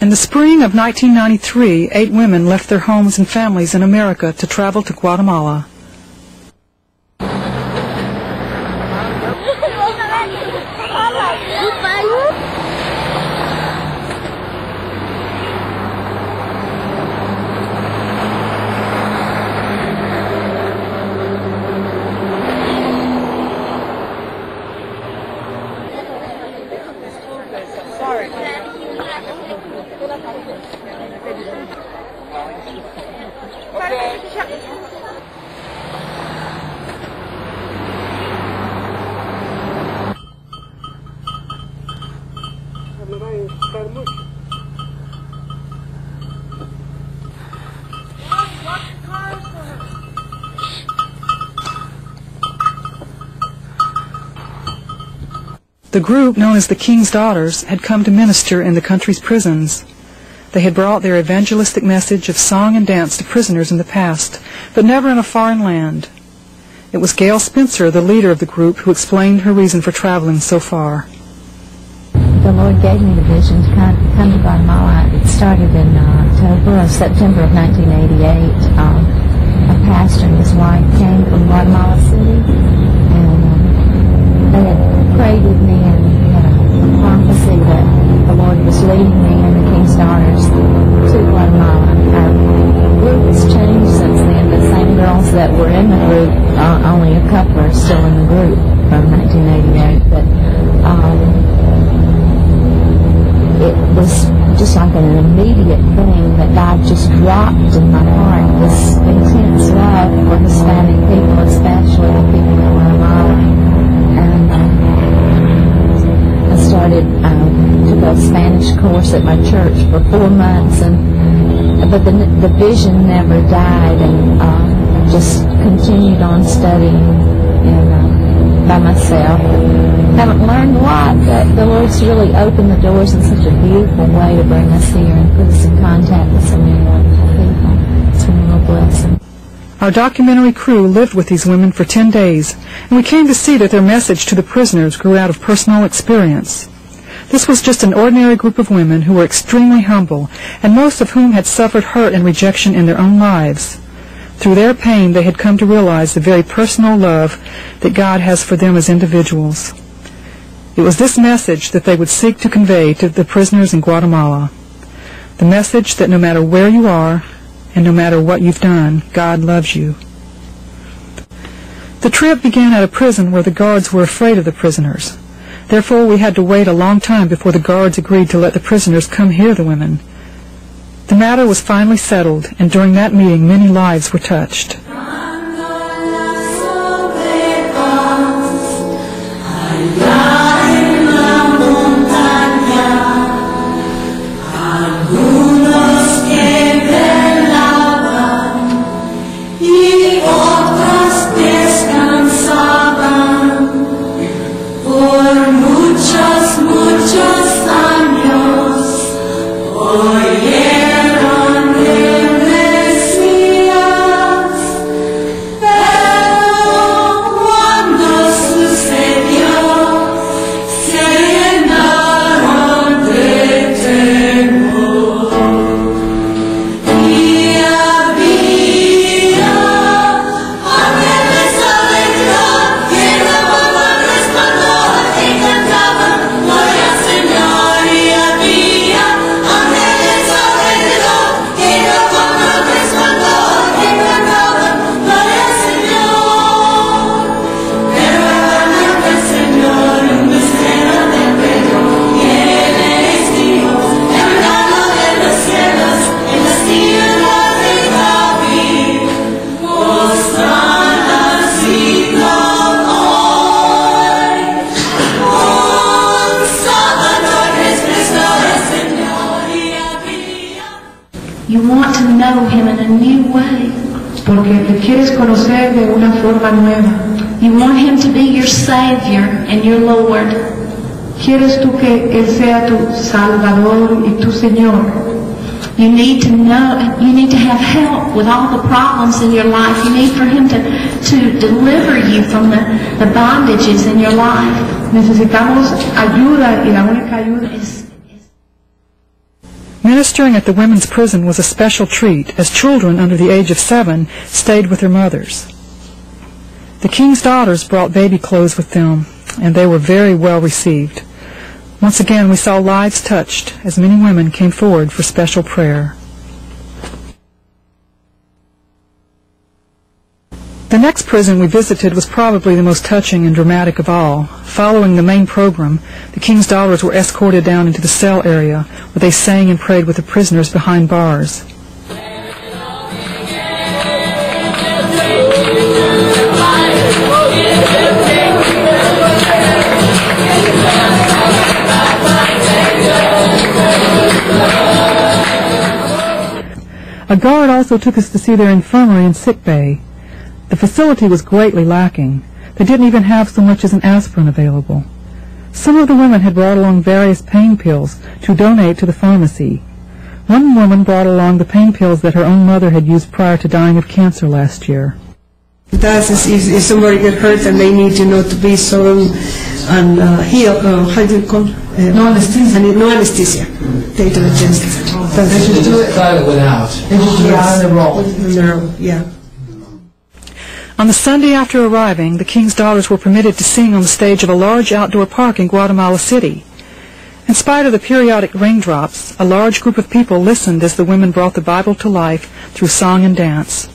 In the spring of 1993, 8 women left their homes and families in America to travel to Guatemala. The group, known as the King's Daughters, had come to minister in the country's prisons. They had brought their evangelistic message of song and dance to prisoners in the past, but never in a foreign land. It was Gail Spencer, the leader of the group, who explained her reason for traveling so far. The Lord gave me the vision to come to Guatemala. It started in September of 1988. A pastor and his wife came from Guatemala City, and they had prayed with me and had a prophecy that the Lord was leading me and the King's Daughters to Guatemala. Our group has changed since then. The same girls that were in the group, only a couple are still in the group from 1988, but it was just like an immediate thing that God just dropped in my heart, this intense love for Hispanic people, especially the people in Guatemala. And I started, took a Spanish course at my church for 4 months, but the vision never died, and just continued on studying by myself. Haven't learned a lot, but the Lord's really opened the doors in such a beautiful way to bring us here and put us in contact with so many wonderful people. It's been a real blessing. Our documentary crew lived with these women for 10 days, and we came to see that their message to the prisoners grew out of personal experience. This was just an ordinary group of women who were extremely humble, and most of whom had suffered hurt and rejection in their own lives. Through their pain, they had come to realize the very personal love that God has for them as individuals. It was this message that they would seek to convey to the prisoners in Guatemala. The message that no matter where you are, and no matter what you've done, God loves you. The trip began at a prison where the guards were afraid of the prisoners. Therefore, we had to wait a long time before the guards agreed to let the prisoners come hear the women. The matter was finally settled, and during that meeting, many lives were touched. You want to know Him in a new way. Porque le quieres conocer de una forma nueva. You want Him to be your Savior and your Lord. Quieres tú que Él sea tu Salvador y tu Señor. You need to know, you need to have help with all the problems in your life. You need for Him to deliver you from the bondages in your life. Necesitamos ayuda, y la única ayuda es... Ministering at the women's prison was a special treat, as children under the age of 7 stayed with their mothers. The king's daughters brought baby clothes with them, and they were very well received. Once again, we saw lives touched as many women came forward for special prayer. The next prison we visited was probably the most touching and dramatic of all. Following the main program, the king's daughters were escorted down into the cell area, where they sang and prayed with the prisoners behind bars. A guard also took us to see their infirmary and sick bay. The facility was greatly lacking. They didn't even have so much as an aspirin available. Some of the women had brought along various pain pills to donate to the pharmacy. One woman brought along the pain pills that her own mother had used prior to dying of cancer last year. That's if somebody get hurt and they need, to be so healed, how do you call it? No anesthesia. No anesthesia. They do it just. They should do it without. They should do it on the roll. Yeah. On the Sunday after arriving, the king's daughters were permitted to sing on the stage of a large outdoor park in Guatemala City. In spite of the periodic raindrops, a large group of people listened as the women brought the Bible to life through song and dance.